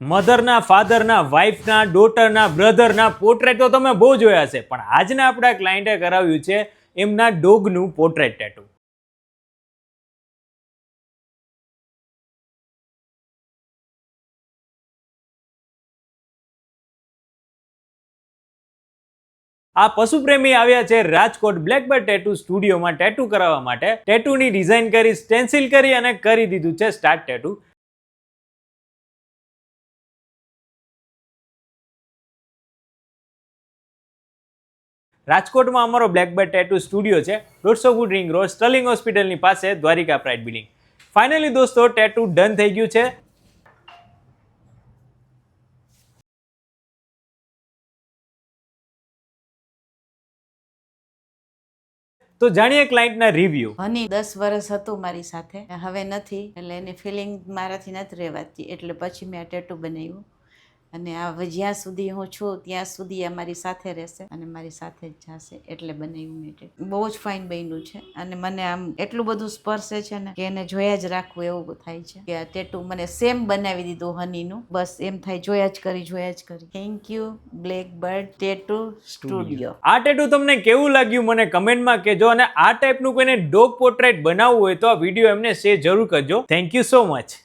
મધરના, ફાધરના, વાઇફના, ડોટરના, બ્રધરના portrait તો તમે બહુ જોયા છે, પણ આજના આપણા ક્લાયન્ટે કરાવ્યું છે એમના ડોગનું પોર્ટ્રેટ ટેટુ. આ પશુપ્રેમી આવ્યા છે રાજકોટ બ્લેકબર્ડ ટેટુ સ્ટુડિયોમાં ટેટુ કરાવવા માટે. ટેટુની ડિઝાઇન કરી, સ્ટેન્સિલ કરી અને કરી દીધું છે સ્ટાર્ટ ટેટુ. રાજકોટમાં અમારો બ્લેકબર્ડ ટેટુ સ્ટુડિયો છે, 150 ફૂટ રિંગ રોડ, સ્ટર્લિંગ હોસ્પિટલની પાસે, દ્વારિકા પ્રાઇડ બિલ્ડિંગ. ફાઇનલી દોસ્તો ટેટુ ડન થઈ ગયું છે. તો જાણીએ ક્લાયન્ટના રિવ્યુ. હની 10 વર્ષ હતું મારી સાથે, હવે નથી, એટલે એની ફિલિંગ મારાથી નથી રહેવાતી, એટલે પછી મેં આ ટેટુ બનાવ્યું. અને હવે જ્યાં સુધી હું છું ત્યાં સુધી આ મારી સાથે રહેશે અને મારી સાથે જ જશે, એટલે બનાવ્યું મેં ટેટુ. બહુ જ ફાઇન બન્યું છે અને મને આમ એટલું બધું સ્પર્શે છે ને કે એને જોયા જ રાખવું એવું થાય છે કે આ ટેટુ મને સેમ બનાવી દીધું હનીનું. બસ એમ થાય જોયા જ કરી. Thank you blackbird tattoo studio. આ ટેટુ તમને કેવું લાગ્યું મને કમેન્ટમાં કહેજો, અને આ ટાઈપનું કોઈને ડોગ પોર્ટ્રેટ બનાવવું હોય તો આ વિડીયો એમને શેર જરૂર કરજો. Thank you so much.